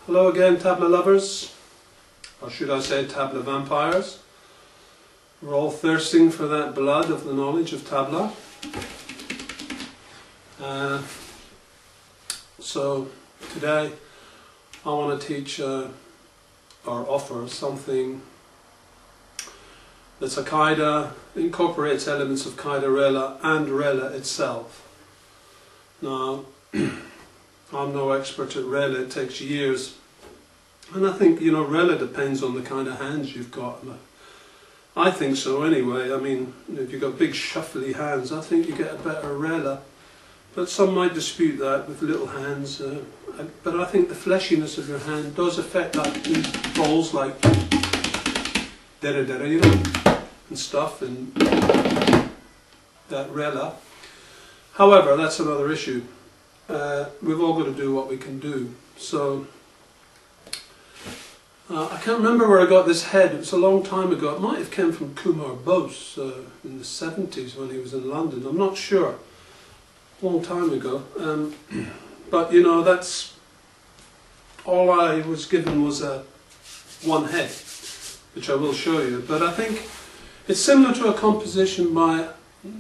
Hello again, tabla lovers, or should I say tabla vampires. We're all thirsting for that blood of the knowledge of tabla. So today I want to teach or offer something that's a kaida, incorporates elements of kaida-rela and rela itself. Now, I'm no expert at rela, it takes years. And I think, you know, rela depends on the kind of hands you've got. I think so anyway. I mean, if you've got big shuffly hands, I think you get a better rela. But some might dispute that with little hands. But I think the fleshiness of your hand does affect like these balls like you know, and stuff, and that rela. However, that's another issue. We've all got to do what we can do. So I can't remember where I got this head. It was a long time ago. It might have come from Kumar Bose in the 70s when he was in London. I'm not sure. A long time ago. But you know, that's all I was given was one head, which I will show you. But I think it's similar to a composition by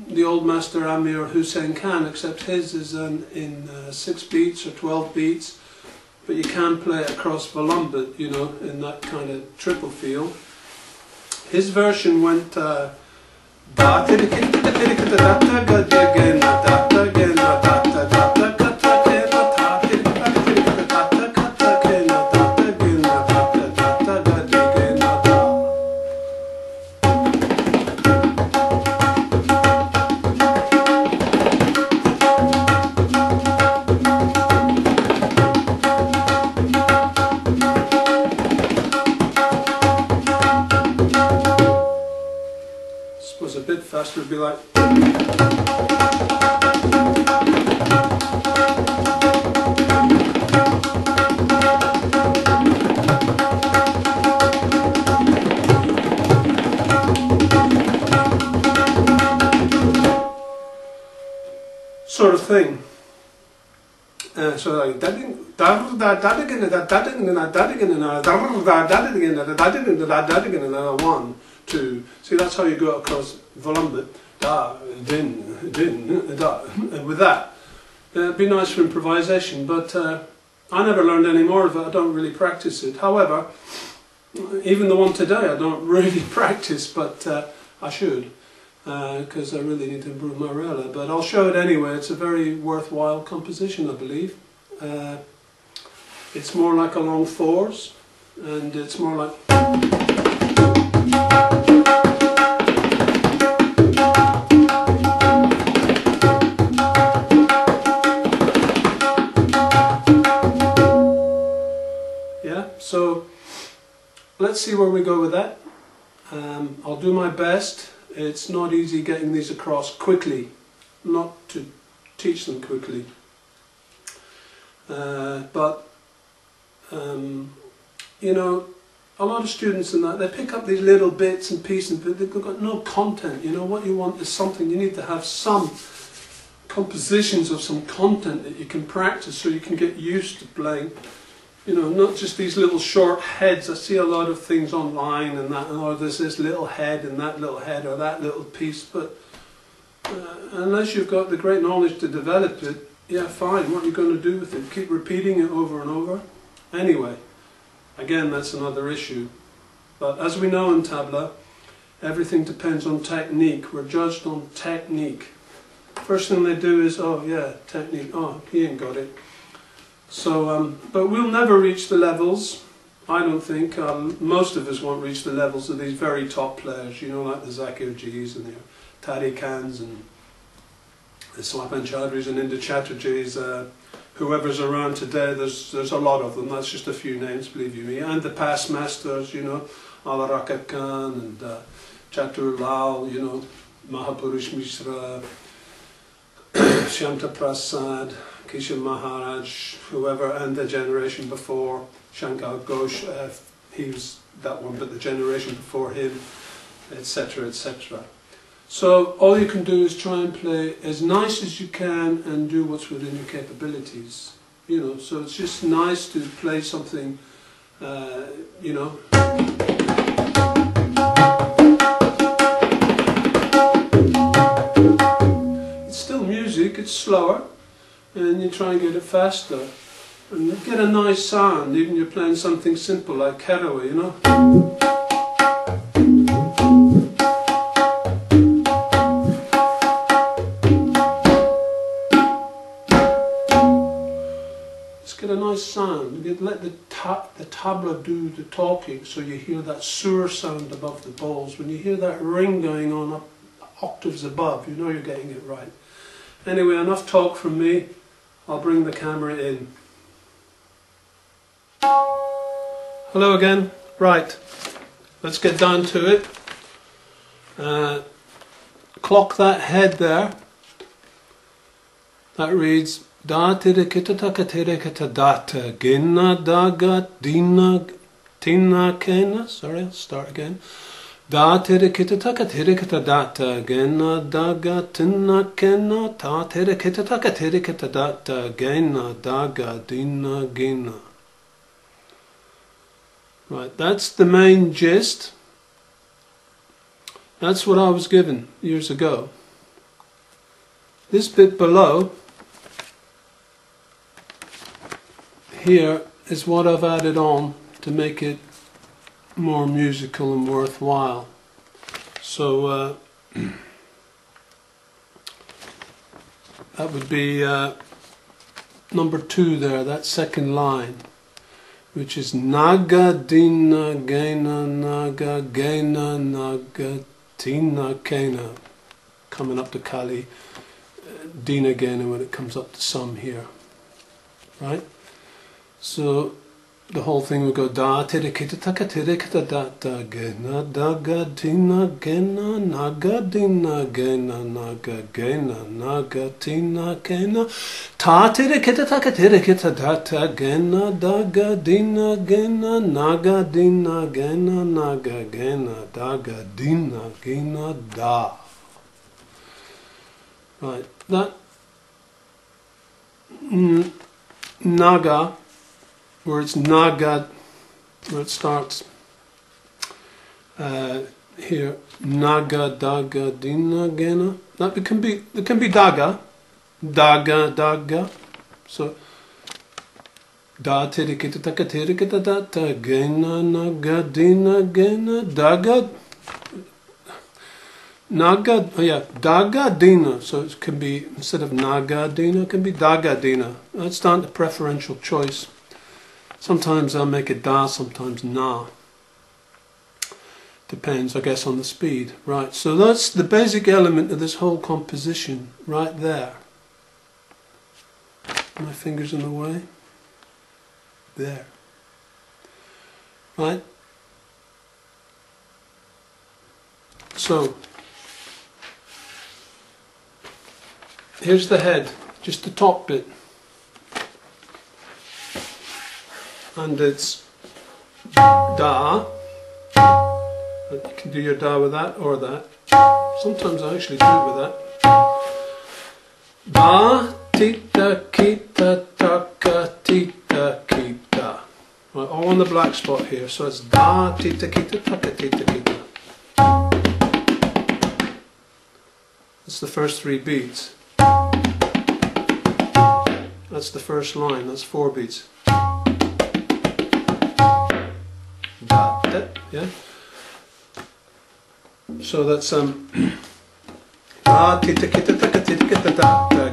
the old master Amir Hussain Khan, except his is in 6 beats or 12 beats, but you can play it across Volambit, you know, in that kind of triple feel. His version went a bit faster, would be like sort of thing. So like one, two. See, that's how you go across Volambit. Da, din, da. And with that, it'd be nice for improvisation, but I never learned any more of it. I don't really practice it. However, even the one today, I don't really practice, but I should, because I really need to improve my rela. But I'll show it anyway. It's a very worthwhile composition, I believe. It's more like along 4s, and it's more like. Yeah, so let's see where we go with that. I'll do my best. It's not easy getting these across quickly, not to teach them quickly. You know, a lot of students in that, they pick up these little bits and pieces, but they've got no content. You know, what you want is something, you need to have some compositions of some content that you can practice so you can get used to playing. You know, not just these little short heads. I see a lot of things online and that, oh, there's this little head and that little head or that little piece, but unless you've got the great knowledge to develop it, yeah, fine, what are you going to do with it? Keep repeating it over and over? Anyway, again, that's another issue. But as we know in tabla, everything depends on technique. We're judged on technique. First thing they do is, oh yeah, technique, oh, he ain't got it. So, but we'll never reach the levels, I don't think. Most of us won't reach the levels of these very top players, you know, like the Zakir Jis and the Tariqans and the Swapan Chaudhrys and Inda Chatterjees, whoever's around today, there's a lot of them. That's just a few names, believe you me. And the past masters, you know, Alarakat Khan and Chatur Lal, you know, Mahapurush Mishra, Shamta Prasad, Kishan Maharaj, whoever, and the generation before, Shankar Ghosh, he was that one, but the generation before him, etc., etc. So all you can do is try and play as nice as you can and do what's within your capabilities. you know, so it's just nice to play something, you know. It's still music, it's slower, and you try and get it faster. And you get a nice sound, even you're playing something simple like kaida-rela, you know. Get a nice sound. You let the tabla do the talking, so you hear that sur sound above the balls. When you hear that ring going on up octaves above, you know you're getting it right. Anyway, enough talk from me. I'll bring the camera in. Hello again. Right, let's get down to it. Clock that head there. That reads da tere kita taka tere kita data gena daga dina tina kena. Sorry, I'll start again. Da tere kita taka tere kita data gena daga tina kena ta tere kita taka tere kita data gena daga dina gena. Right, that's the main gist. That's what I was given years ago. This bit below here is what I've added on to make it more musical and worthwhile. So that would be number 2 there, that second line, which is naga dina gena naga gena naga tina kena, coming up to Kali, dina gena when it comes up to some here, right? So the whole thing would go da tere kita taka tere kita da da gena daga dina gena naga dina gena naga gena naga tina gena ta tere kita taka tere kita da da gena daga dina gena naga dina gena naga gena daga dina gena da. Right, that naga, where it's naga, where it starts here, naga daga dina gena. That it can be daga, daga. So da tere kita taka tere kita da ta gena naga dina gena daga naga. Oh yeah, daga dina. So it can be, instead of naga dina, it can be daga dina. That's down to preferential choice. Sometimes I'll make it da, sometimes na. Depends, I guess, on the speed. Right, so that's the basic element of this whole composition, right there. My fingers in the way. There. Right? So, here's the head, just the top bit. And it's da. You can do your da with that or that. Sometimes I actually do it with that. Da tita kita taka tita kita. Right, all on the black spot here. So it's da tita kita taka tita kita. That's the first 3 beats. That's the first line. That's 4 beats. Yeah. So that's da tita kita taka tita kita da da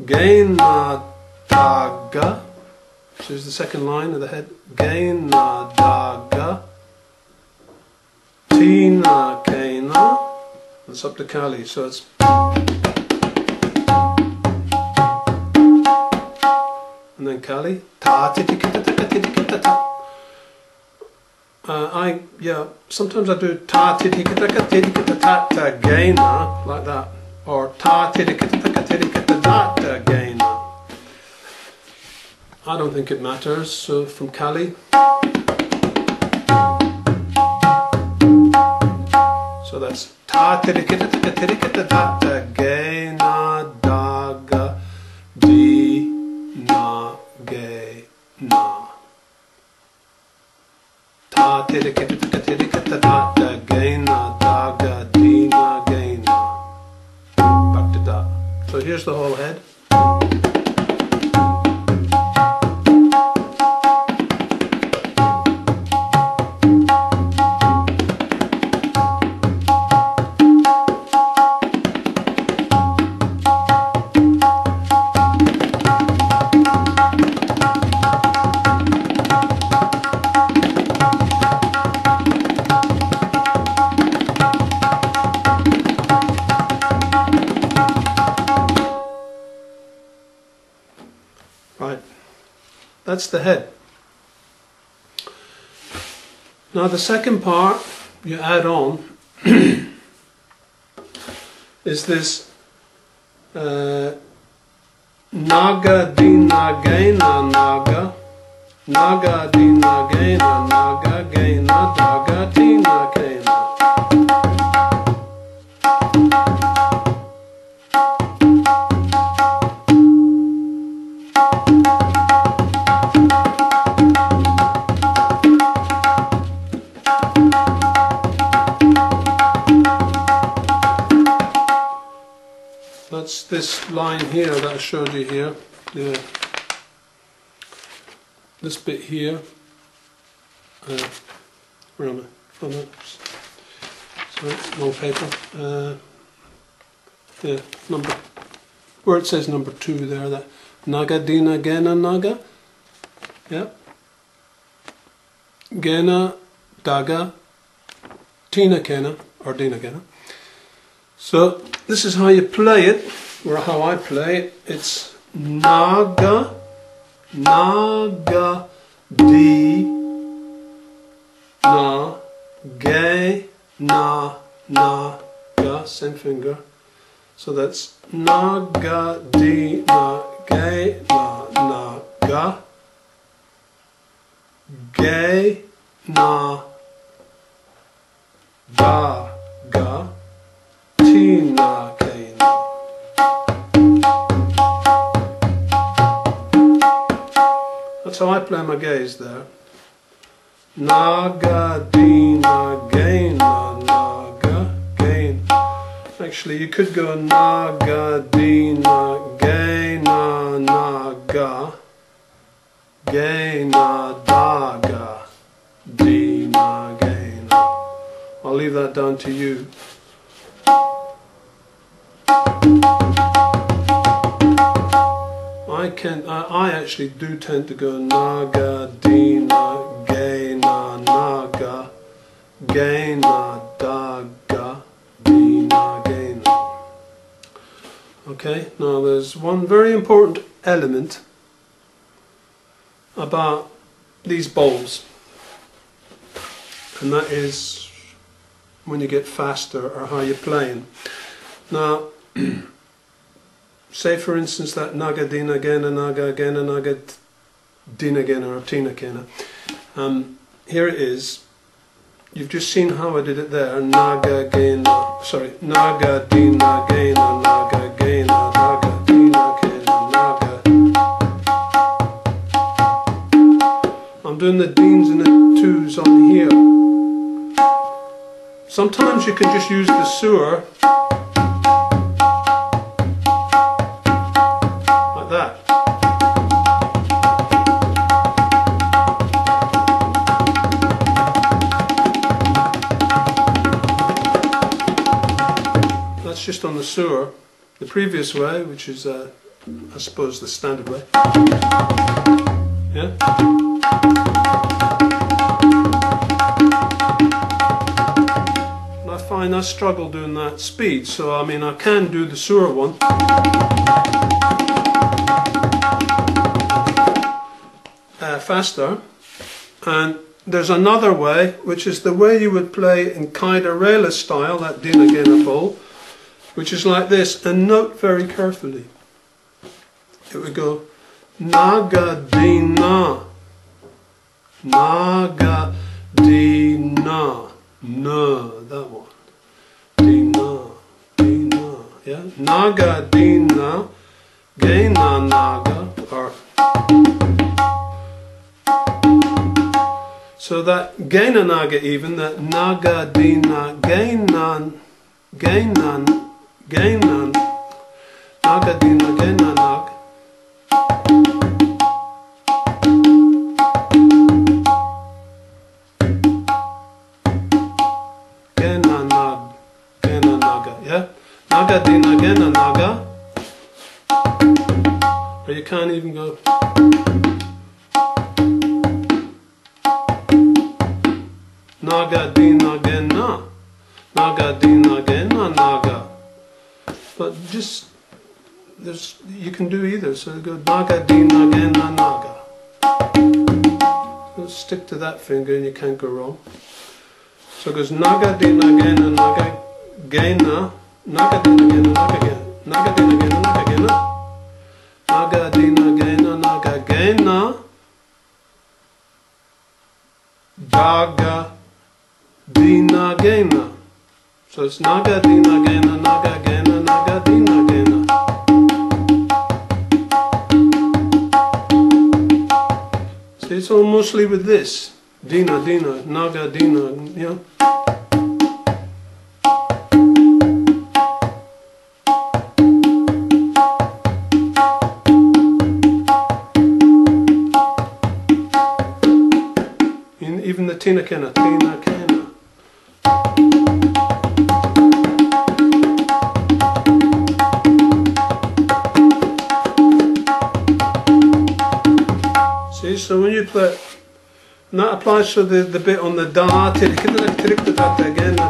gay na daga. So here's the second line of the head. Gay na daga tina kena. That's up to Kali. So it's and then Kali ta tita kita taka tita kita ta. Sometimes I do ta titi kita titi kita ta ta gaina like that, or ta titi kita titi kita ta ta gaina. I don't think it matters. So from Kali, so that's ta titi kita titi kita ta ta gaina da So here's the whole head. Right, that's the head. Now the second part you add on is this naga dina gaina naga, naga dina gaina naga, gaina daga tina gaina. That's this line here that I showed you here. Yeah. This bit here. Where am I? Oh, no. Sorry, wrong paper. Yeah, number. Where it says number 2 there. That naga dina gena naga. Yeah. Gena daga tina kena or dina gena. So this is how you play it, or how I play it. It's naga, naga, di, na, ge, na, ga, same finger. So that's naga, di, na, ge, na, ga, ge, na, da, ga, tina, kaina. That's how I play my gaze there. Naga, dina, gaina, naga, gain. Actually, you could go naga, dina, gaina, naga, gaina, daga, dina, gaina. I'll leave that down to you. I actually do tend to go naga, dina, gaina, naga, gaina, daga, dina, gaina. Okay, now there's one very important element about these bowls, and that is when you get faster or how you're playing. Now, say for instance that naga dina gena naga gena naga dina gena or tina gena. Here it is. You've just seen how I did it there. Naga gena, sorry, naga dina gena naga gena naga dina gena naga. I'm doing the deens and the twos on here. Sometimes you can just use the sewer. Just on the sewer, the previous way, which is I suppose the standard way. Yeah. And I find I struggle doing that speed, so I mean I can do the sewer one. Faster, and there's another way, which is the way you would play in kaida-rela style, that dina gena bowl, which is like this, and note very carefully. It would go naga dina, naga dina, na, that one, dina, dina, yeah, naga dina, gaina naga, or so that gaina naga, even that naga dina, gainan, gainan, gainan, naga naga dina gena nag. Gena nag, gena naga, yeah? Naga dina gena naga. Or you can't even go. Naga dina gena. Naga dina gena naga. But just you can do either. So go naga dina gena naga. So stick to that finger and you can't go wrong. So it goes naga dina gena naga gena. Naga dina gena naga gena. Naga dina gena naga gena. Naga dina gena naga gena. Daga dina gena. So it's naga dina gena naga gena naga dina gena. See, it's all mostly with this. Dina, dina, naga, dina, yeah. Even the tina kena, tina kena. See, so when you play, and that applies to the bit on the da, gena,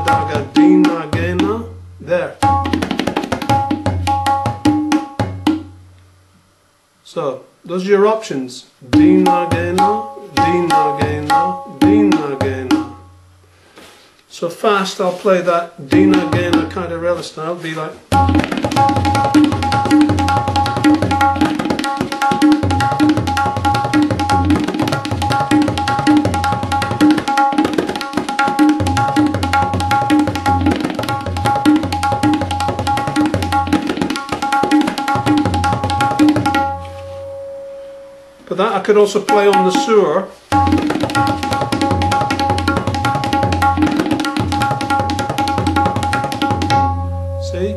daga, dina, gena, there. So, those are your options. Dina, gena, dina, gena, dina, gena. So fast I'll play that dina, gena, kaida-rela style, be like. But that I could also play on the sur. See?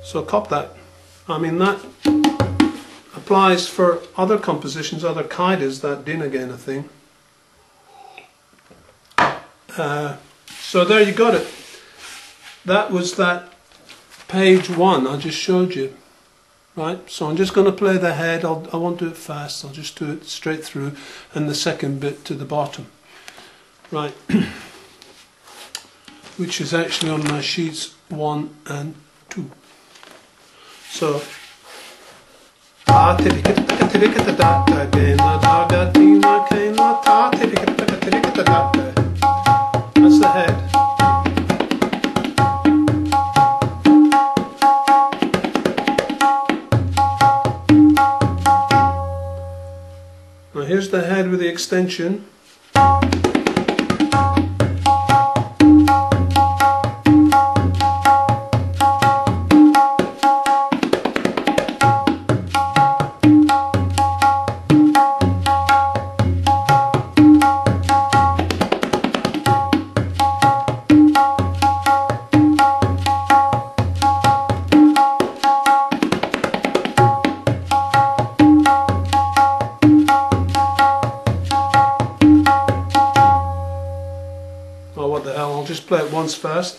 So cop that. I mean that applies for other compositions, other kaidas, that dina gena thing. So there you got it. That was that page 1 I just showed you. Right, so I'm just going to play the head. I won't do it fast, I'll just do it straight through, and the second bit to the bottom. Right, which is actually on my sheets 1 and 2. So, that's the head. Now here's the head with the extension. Oh, what the hell, I'll just play it once first.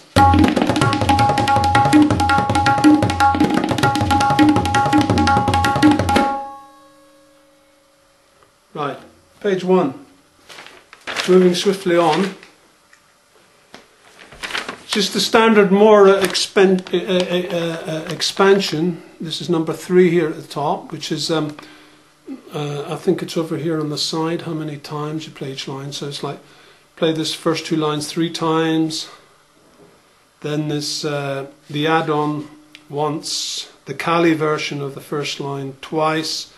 Right, page 1. Moving swiftly on. Just the standard more expansion. This is number 3 here at the top, which is, I think it's over here on the side, how many times you play each line. So it's like, play this first 2 lines 3 times, then this the add-on once, the Kali version of the first line twice,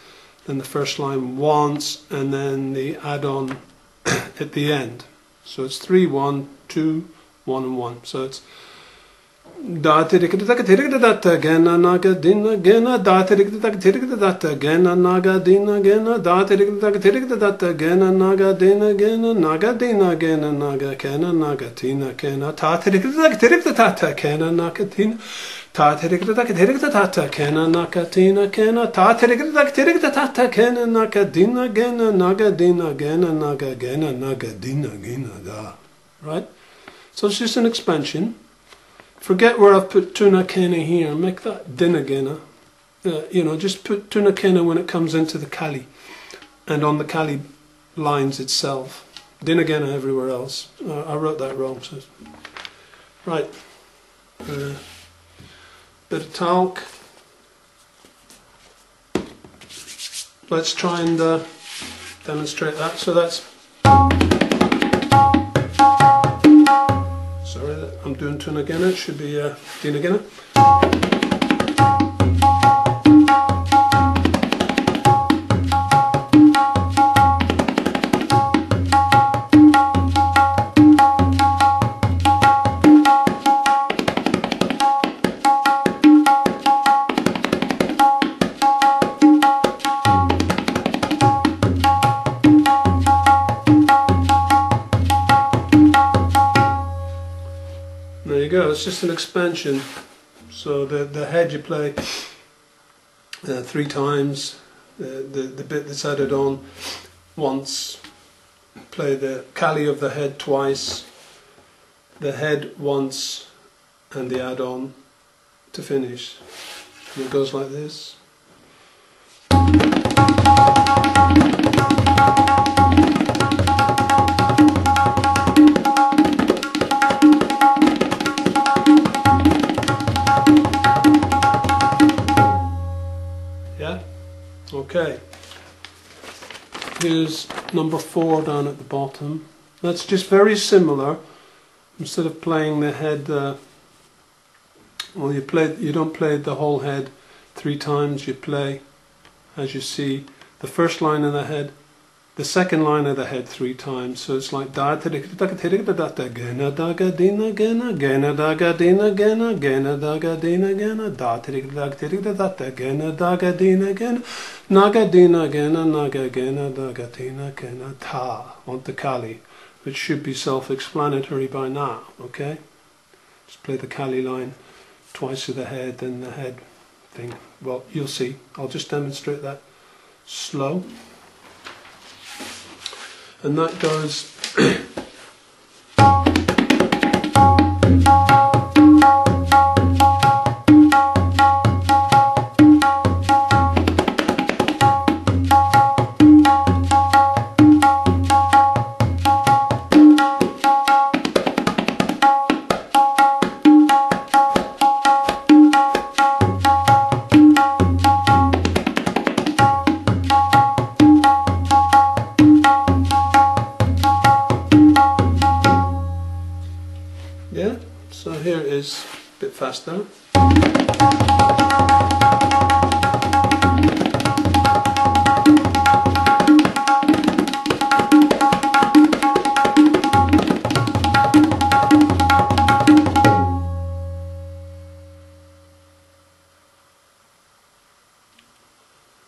then the first line once, and then the add-on at the end. So it's 3, 1, 2, 1 and 1. So it's da gena naga dina gena da gena naga dina gena da gena naga dina gena naga dina gena naga kena naga tina kena ta kena naga tina Ta tirikata tirikata tata kena nakatina kena ta tirikata tirikata tata kena nakadina gena nagadina gena nagagena nagadina gena da. Right? So it's just an expansion. Forget where I've put tuna kena here. Make that dinagena. You know, just put tuna kena when it comes into the kali and on the kali lines itself. Dinagena everywhere else. I wrote that wrong. So. Right. Bit of talc. Let's try and demonstrate that. So that's. Sorry, I'm doing tuna again. It should be dinagena. There you go, it's just an expansion. So the head you play 3 times, the bit that's added on once, play the kali of the head twice, the head once, and the add-on to finish. And it goes like this. Yeah? Okay. Here's number 4 down at the bottom. That's just very similar. Instead of playing the head, well, you don't play the whole head 3 times. You play, as you see, the first line of the head, the second line of the head 3 times. So it's like da da da da da da gena da ga dina gena gena da ga dina gena gena da ga dina gena da da da da da gena da ga dina gena naga dina gena naga gena da ga dina gena ta on the kali, which should be self-explanatory by now. Okay, just play the kali line twice with the head and the head thing. Well, you'll see. I'll just demonstrate that slow. And that goes yeah, so here it is a bit faster.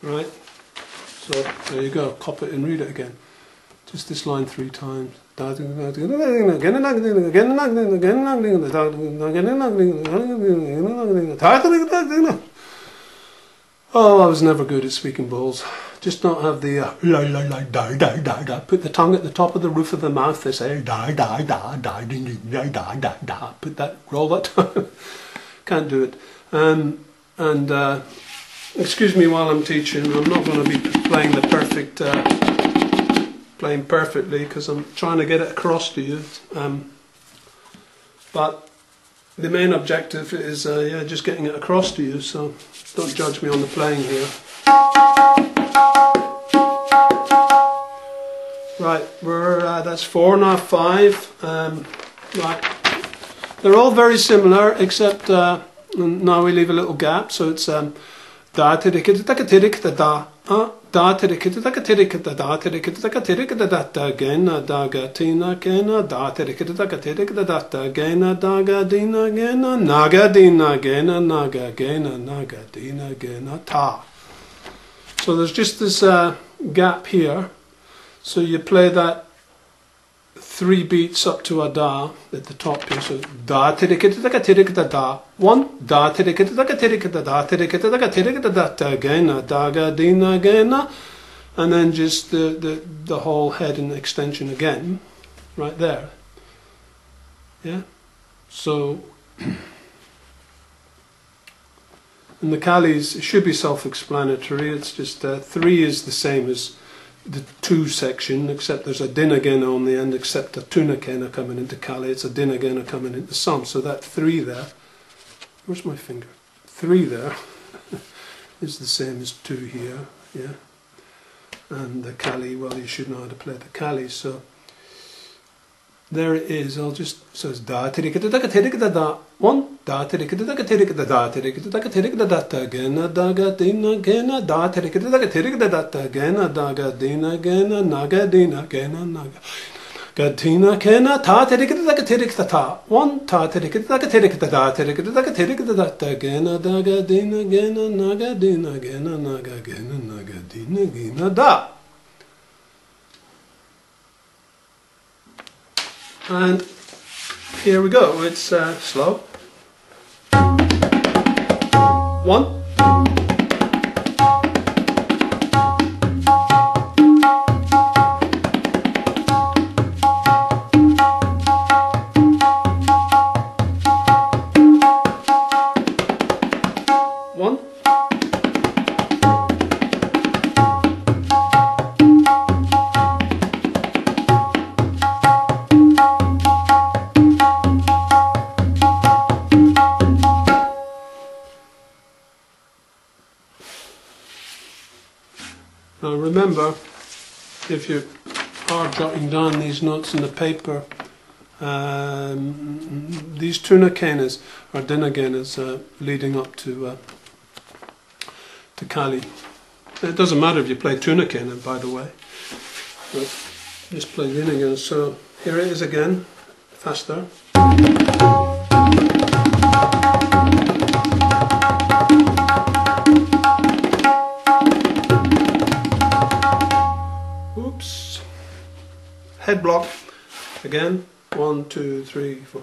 Right, so there you go, copy it and read it again. Just this line 3 times. Oh, I was never good at speaking bowls. Just don't have the la la la da da da da. Put the tongue at the top of the roof of the mouth. They say da da da da da da da da. Put that, roll that tongue. Can't do it. Excuse me while I'm teaching. I'm not going to be playing the perfect. Playing perfectly because I'm trying to get it across to you, but the main objective is yeah, just getting it across to you, so don't judge me on the playing here. Right, we're that's 4 now 5. Right, they're all very similar except now we leave a little gap, so it's da tirik da da. Da tirikita da tirikita da tirikita da tirikita da da gena da ga tina gena da tirikita da tirikita da da gena da ga dina gena naga dina gena naga gena naga dina gena ta. So there's just this gap here. So you play that 3 beats up to a da at the top here. So da tirikita taka tirikita da. 1 da tirikita taka tirikita da tirikita taka tirikita da ta gena daga dina gena, and then just the whole head and extension again, right there. Yeah. So in the Kalis it should be self-explanatory. It's just 3 is the same as the 2 section, except there's a dinagena on the end, except a tunakena coming into Kali. It's a dinagena coming into Sam. So that 3 there, where's my finger? 3 there is the same as 2 here, yeah. And the Kali, well, you should know how to play the Kali. So there it is. I'll just, so it's da tirikita taka tirikita da. 1 da tirikita taka tirikita da tirikita taka tirikita da ta gena daga dina gena da tirikita taka tirikita da ta gena daga dina gena naga dina gena naga gatina gena ta tirikita taka tirikita ta. 1 ta tirikita taka tirikita da tirikita taka tirikita da ta gena daga dina gena naga dina gena naga gena naga dina gena da. And here we go. It's slow. 1. Now remember, if you are jotting down these notes in the paper, these tunakenas are dinagenas leading up to Kali. It doesn't matter if you play tunakena, by the way, but just play dinagenas. So here it is again, faster. Oops. Head block again. 1, 2, 3, 4.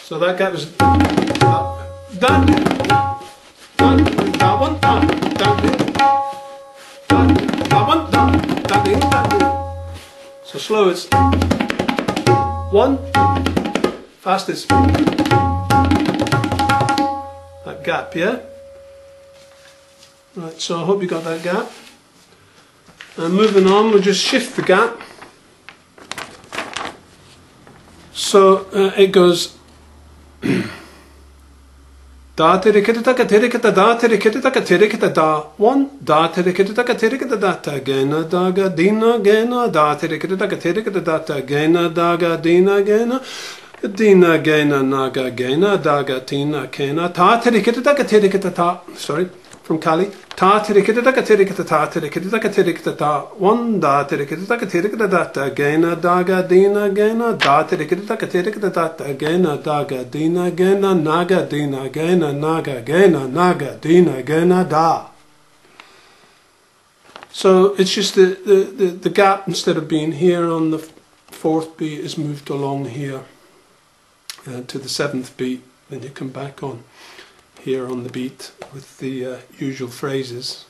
So that gap is done, done, that one, done, that one, done. So slow it's 1, fast it's that gap, yeah? Right, so I hope you got that gap. And moving on, we'll just shift the gap. So it goes da tirikita taka tirikita da tirikita taka tirikita da 1 da tirikita taka tirikita da ta gena daga dina gena da tirikita taka tirikita da ta gena daga dina gena dina gena naga gena daga tina kena ta tirikita taka tirikita ta, sorry, from Kali, ta tirikita taka tirikita ta tirikita taka tirikita ta 1 da tirikita taka tirikita da ta gena daga dina gena da tirikita taka tirikita da ta gena daga dina gena naga dina gena naga gena naga dina gena da. So it's just the gap, instead of being here on the 4th beat, is moved along here to the 7th beat. Then you come back on here on the beat with the usual phrases.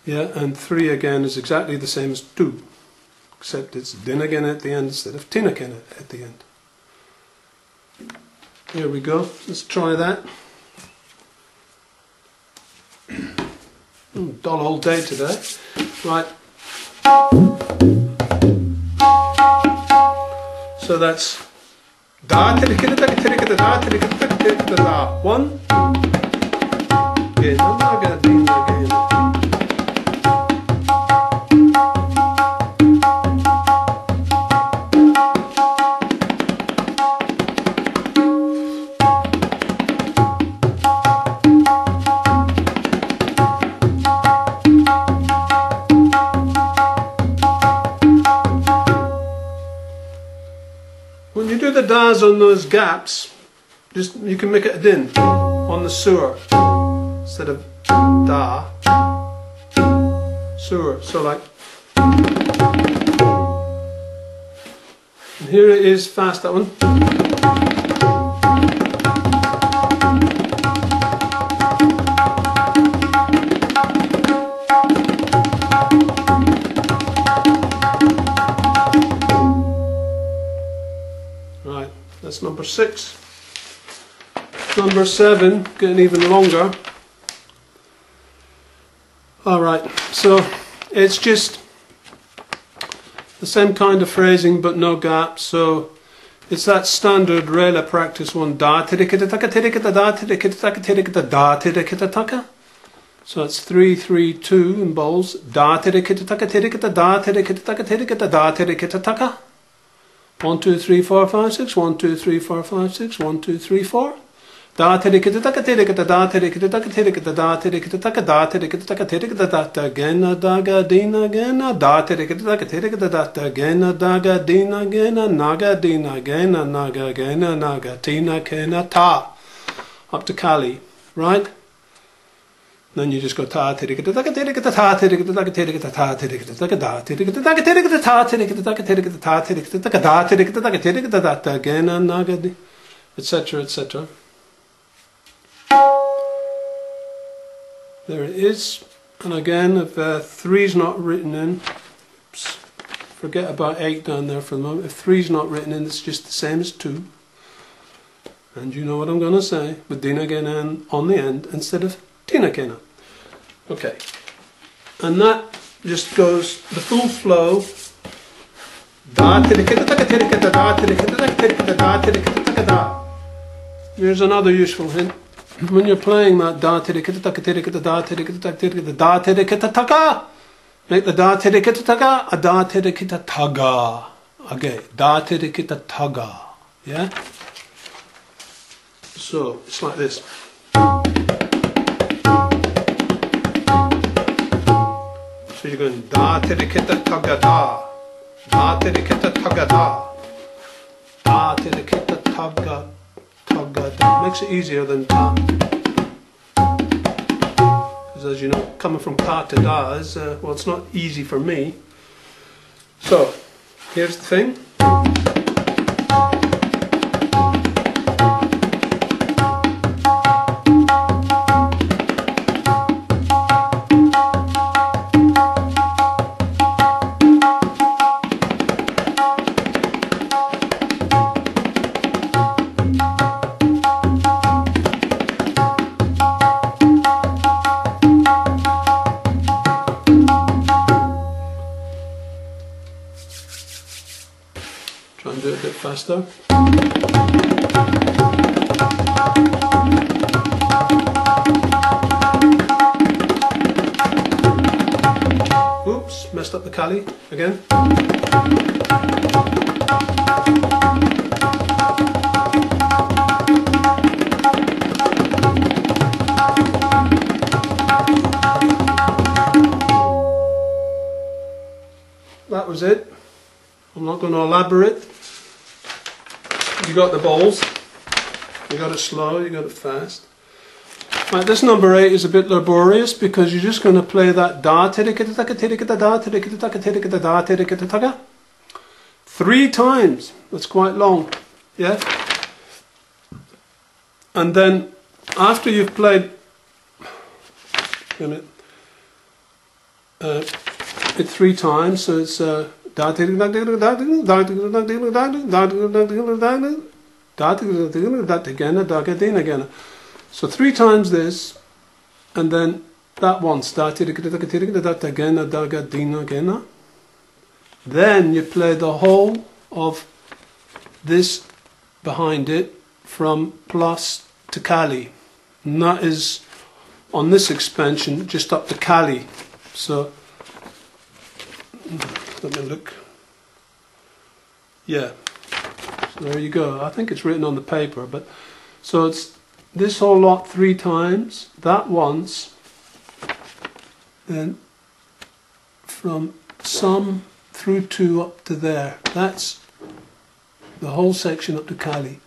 Yeah, and 3 again is exactly the same as 2, except it's din again at the end instead of tin again at the end. Here we go, let's try that. Dull all day today. Right. So that's da tirikita taka tirikita da tirikita taka tirikita da 1 gena naga dina gena. das on those gaps, just you can make it a din on the sur instead of da. Sur. So like, and here it is fast, that one. Right, that's number 6. Number 7, getting even longer. Alright, so it's just the same kind of phrasing but no gaps. So it's that standard rela practice one. Da tirikita taka tirikita da tirikita taka tirikita da tirikita taka. So it's 3 3 2 in bowls. Da tirikita taka tirikita da tirikita taka tirikita da tirikita taka. 1 2 3 4 5 6. 1 2 3 4 5 6. 1 2 3 4. Da tirikita taka tirikita da tirikita taka tirikita da tirikita taka da tirikita taka tirikita da ta gena daga dina gena da tirikita taka tirikita da ta gena daga dina gena naga dina gena naga gena naga tina kena ta up to Kali, right? Then you just go ta tirikita taka tirikita ta tirikita taka tirikita ta tirikita taka da tirikita taka tirikita ta tirikita taka tirikita ta tirikita taka da tirikita taka tirikita da ta gena naga di, etc. etc. There it is. And again, if 3 is not written in, oops, forget about 8 down there for the moment. If 3 is not written in, it's just the same as 2. And you know what I'm going to say, with dina gena on the end instead of tina gena. Okay. And that just goes the full flow. Da tirikita taka tirikita da tirikita taka tirikita da tirikita taka da. Here's another useful hint. When you're playing that da tirikita taka tirikita da tirikita taka tirikita da tirikita taka, make the da tirikita taka a da tirikita taga. Okay, da tirikita taga. Yeah? So it's like this. So you're going da tirikita taga da. Da tirikita taga da. Da tirikita taga. Makes it easier than ta. Because as you know, coming from ka to da is, well, it's not easy for me. So, here's the thing. Try and do it a bit faster. Oops, messed up the Kali again. That was it. I'm not going to elaborate. You got the bowls. You got it slow, you got it fast. Right, this number 8 is a bit laborious because you're just going to play that da tirikita taka tirikita da tirikita taka tirikita da tirikita taka 3 times. That's quite long. Yeah? And then after you've played it 3 times, so it's da tirikita again. So 3 times this, and then that once. Then you play the whole of this behind it from plus to Kali. And that is on this expansion just up to Kali. So let me look. Yeah. So there you go. I think it's written on the paper, but so it's this whole lot 3 times, that once, then from some through 2 up to there. That's the whole section up to Kali.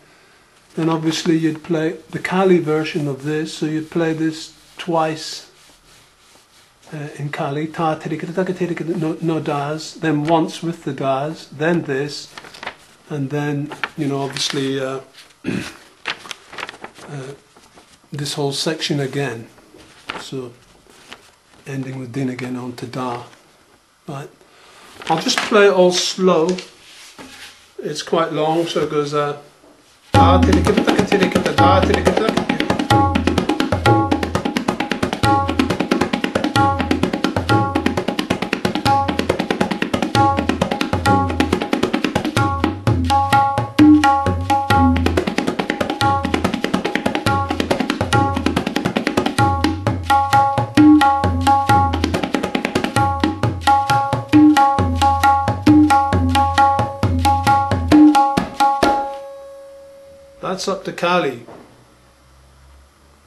Then obviously you'd play the Kali version of this, so you'd play this twice in Kali, ta tirikata no das, then once with the das, then this, and then, you know, obviously this whole section again. So ending with din again on to da. Right. I'll just play it all slow. It's quite long, so it goes da tirikata da tirikata. That's up to Kali.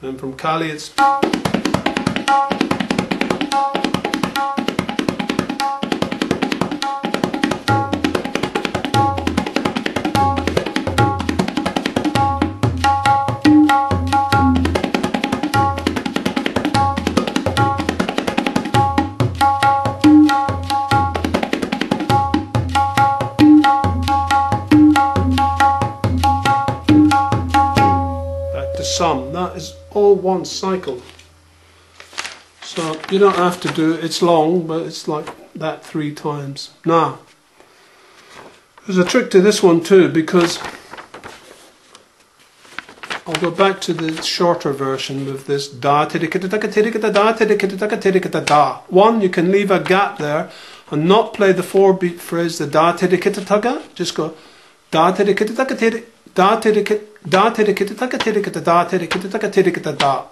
And from Kali it's sum. That is all one cycle, so you don't have to do it. It's long, but it's like that 3 times. Now there's a trick to this one too, because I'll go back to the shorter version with this da tirikata da tirikata da. One, you can leave a gap there and not play the 4-beat phrase, the da tirikata taga. Just go da tirikata da tirikata da tirikata da tirikata da tirikata da tirikata da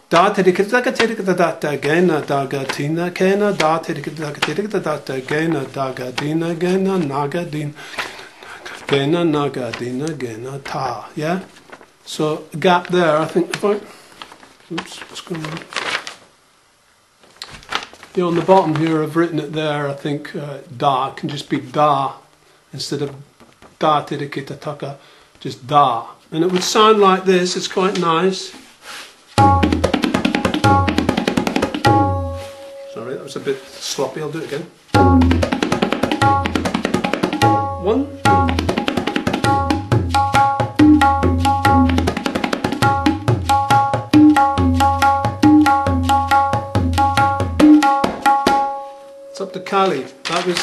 da tirikata da tirikata da gena da ga tina kena da tirikata da tirikata da gena da ga dina gena naga din gena naga dina gena ta. Yeah, so gap there. I think if I oops, what's going on? Yeah, on the bottom here I've written it there. I think da can just be da instead of da tirikata taka, just da. And it would sound like this. It's quite nice. Sorry, that was a bit sloppy. I'll do it again. 1. It's up to Kali. That was.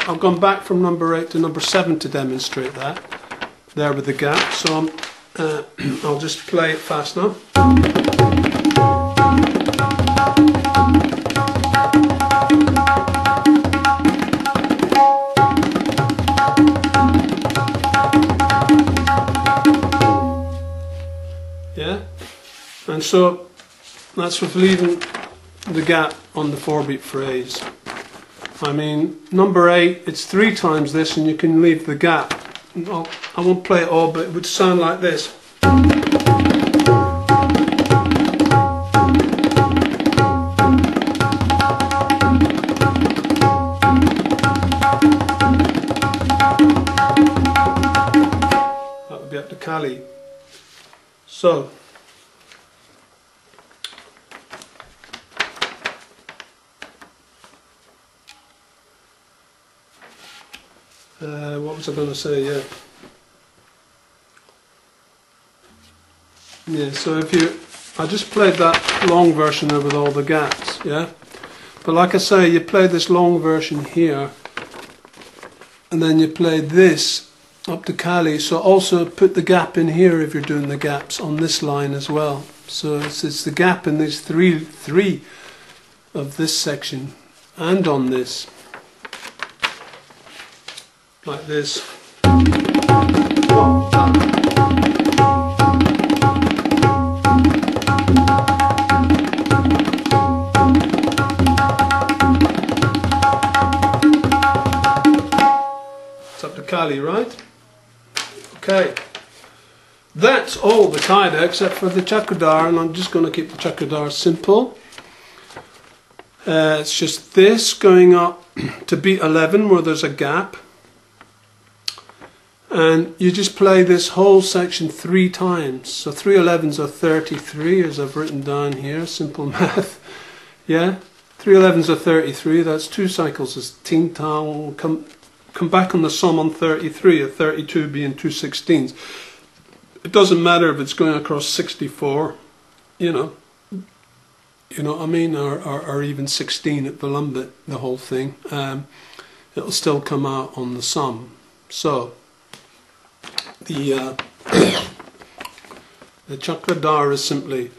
I've gone back from number 8 to number 7 to demonstrate that. There with the gap, so I'll just play it fast now. Yeah, and so that's with leaving the gap on the 4-beat phrase. I mean, number 8, it's 3 times this, and you can leave the gap. I won't play it all, but it would sound like this. That would be up to Kali. So what was I going to say? Yeah, so I just played that long version there with all the gaps, yeah? But like I say, you play this long version here, and then you play this up to Kali, so also put the gap in here if you're doing the gaps on this line as well. So it's the gap in these three of this section, and on this. Like this. It's up to Kali, right? Okay. That's all the kaida except for the chakradhara, and I'm just going to keep the chakradhara simple. It's just this going up to beat 11 where there's a gap. And you just play this whole section 3 times. So 3 11s are 33, as I've written down here, simple math. Yeah, 3 11s are 33, that's 2 cycles as ting tang. Come back on the sum on 33, at 32 being 2 16s. It doesn't matter if it's going across 64, you know what I mean, or even 16 at Vilumbit, the whole thing. It'll still come out on the sum. So the chakradhara is simply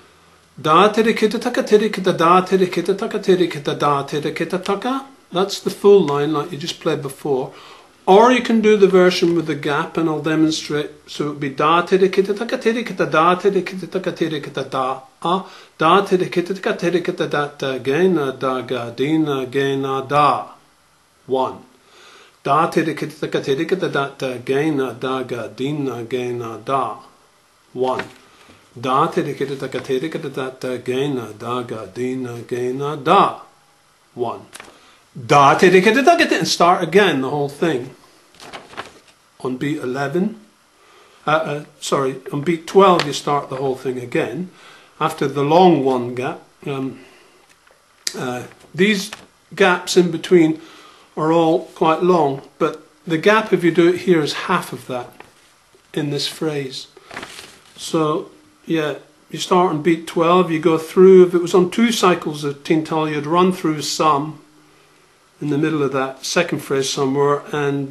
da tirikita taka tirikita da tirikita taka tirikita da tirikita taka. That's the full line like you just played before. Or you can do the version with the gap, and I'll demonstrate. So it would be da tirikita taka tirikita da tirikita taka tirikita da da tirikita taka tirikita da da gena da ga dina gena da 1. Da tirikita taka tirikita da da gena da ga dina gena da 1. Da tirikita taka tirikita da da gena da ga dina gena da 1. Da tirikita taka, and start again the whole thing. On beat 11, on beat 12 you start the whole thing again after the long 1 gap. These gaps in between are all quite long, but the gap, if you do it here, is half of that in this phrase. So yeah, you start on beat 12, you go through, if it was on 2 cycles of Tintal, you'd run through some in the middle of that second phrase somewhere, and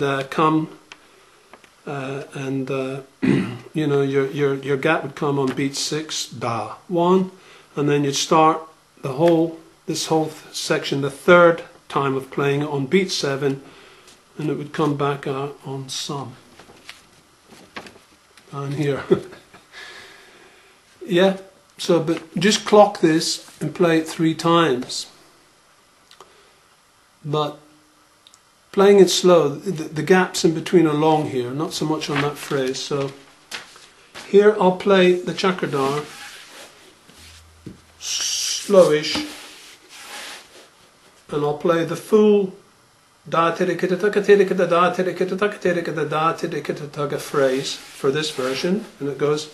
you know, your gap would come on beat 6, da 1, and then you'd start this whole section the 3rd time of playing it on beat 7, and it would come back out on sum down here. Yeah, so but just clock this and play it 3 times. But playing it slow, the gaps in between are long here, not so much on that phrase. So here I'll play the chakradhara slowish, and I'll play the full da tirikita taka tirikita da tirikita taka tirikita da tirikita taka phrase for this version, and it goes.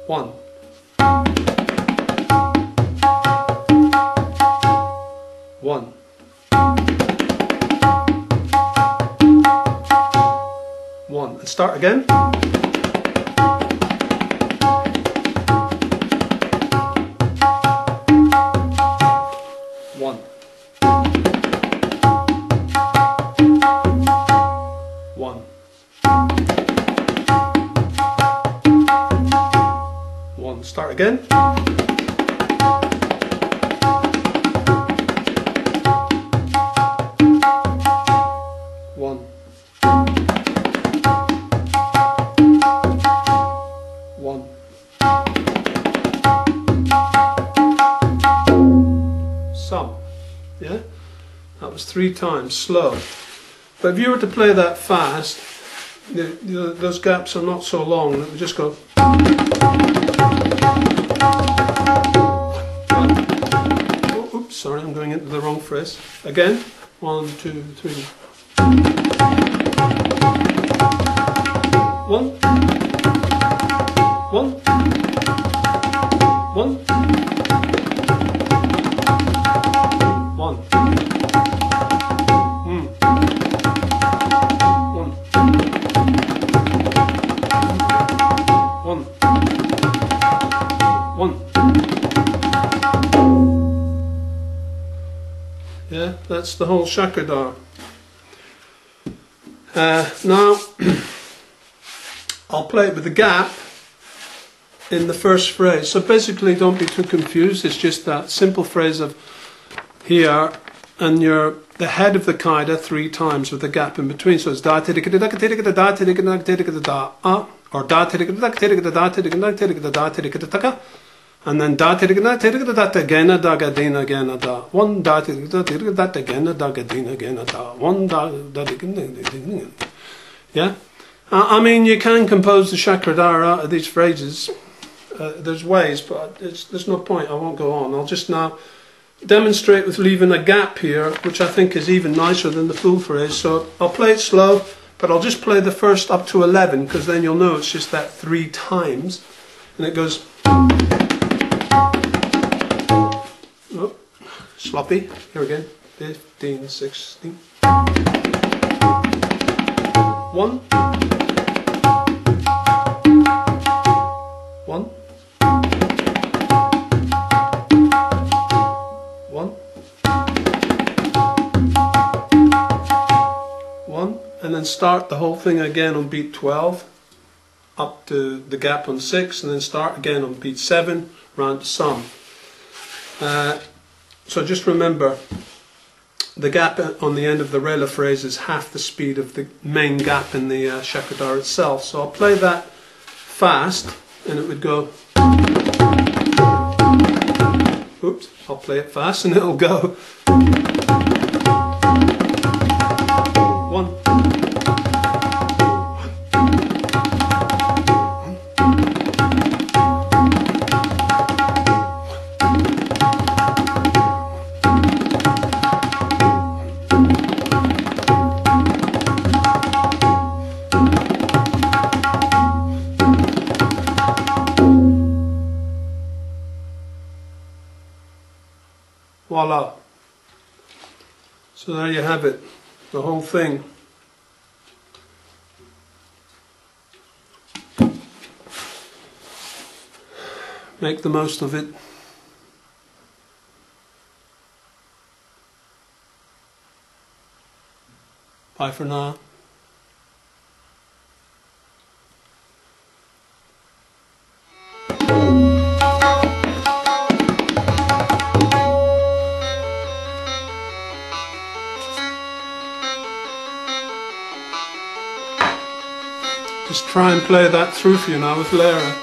1. 1. 1. And start again. 1. 1. 1. Start again. 1. 1. Sum. Yeah? That was 3 times, slow. But if you were to play that fast, those gaps are not so long. It would just go. Oh, oops, sorry, I'm going into the wrong phrase. Again. 1, 2, 3. 1. 1. 1. 1. 1. Yeah, that's the whole chakradhara. Now, I'll play it with the gap in the first phrase. So basically, don't be too confused. It's just that simple phrase of here, and the head of the kaida 3 times with the gap in between. So it's da tirikita da tirikita da tirikita tirikita da or da tirikita da tirikita da tirikita tirikita da tirikita taka, and then da tirikita tirikita da gena da gadina gena da 1 da tirikita tirikita da gena da gadina gena da 1 da. Yeah, I mean, you can compose the chakradhara out of these phrases. There's ways, but there's no point. I won't go on. I'll just now demonstrate with leaving a gap here, which I think is even nicer than the full phrase. So I'll play it slow, but I'll just play the first up to 11, because then you'll know it's just that 3 times. And it goes... Oh, sloppy. Here again. 15, 16. 1. 1. 1, and then start the whole thing again on beat 12 up to the gap on 6, and then start again on beat 7 round to sum. So just remember, the gap on the end of the rela phrase is half the speed of the main gap in the shakadar itself. So I'll play that fast, and it would go... Oops, I'll play it fast and it'll go... 1. 1. Voila. So there you have it, the whole thing. Make the most of it. Bye for now. Just try and play that through for you now with lahara.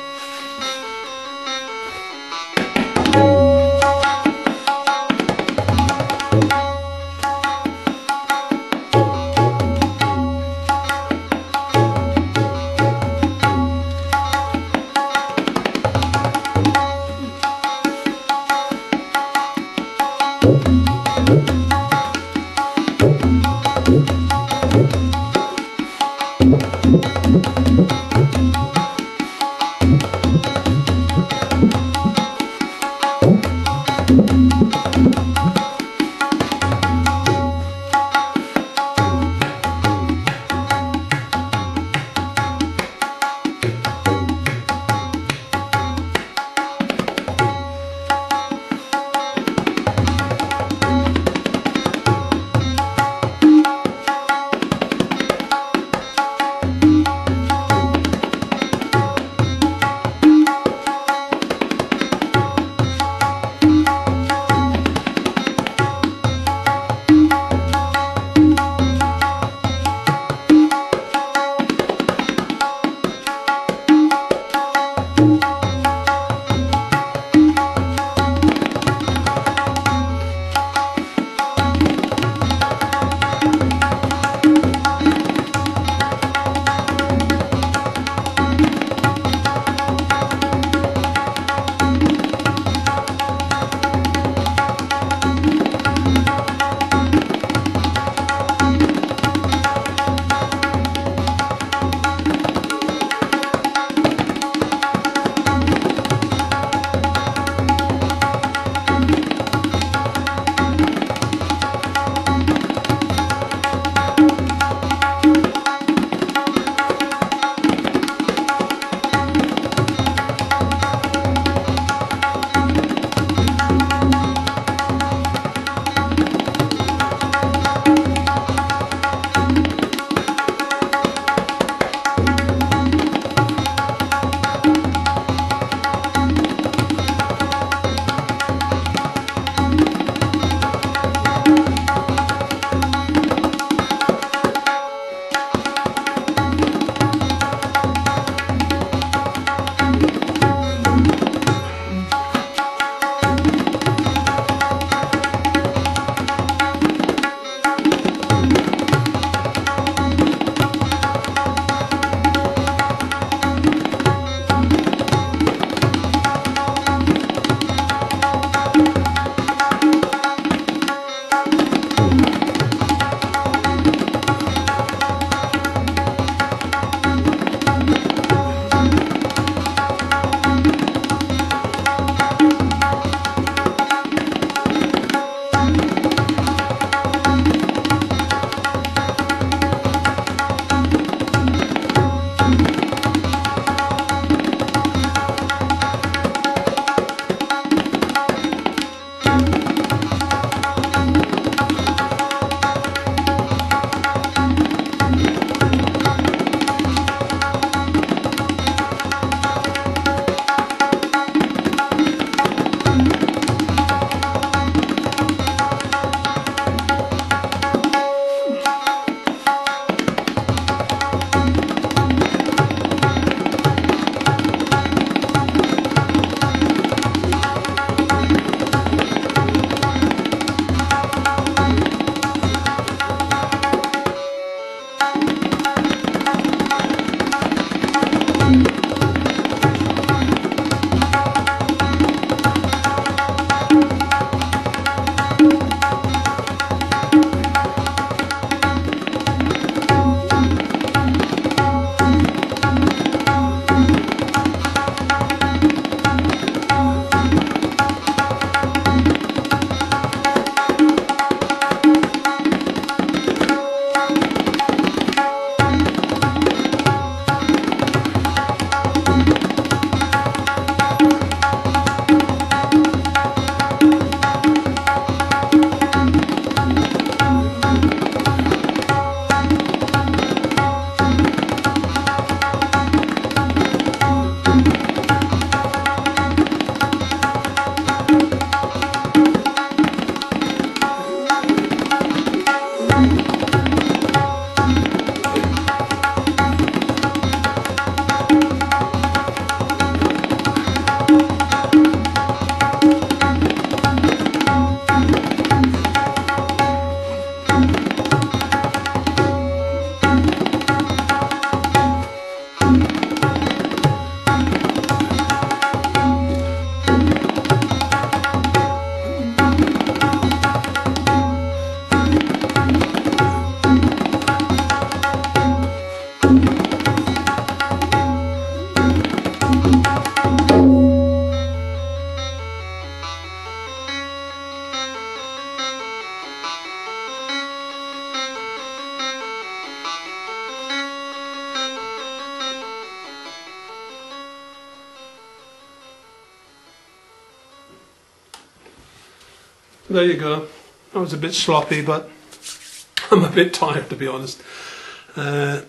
there you go. That was a bit sloppy, but I'm a bit tired, to be honest. And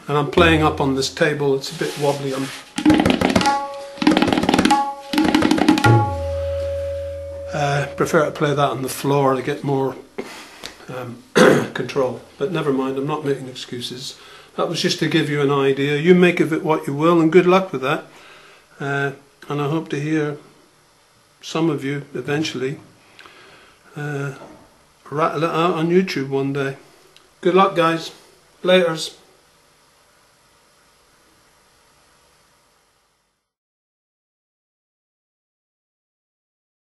I'm playing up on this table. It's a bit wobbly. Prefer to play that on the floor to get more control. But never mind, I'm not making excuses. That was just to give you an idea. You make of it what you will, and good luck with that. And I hope to hear some of you eventually rattle it out on YouTube one day. Good luck, guys. Laters.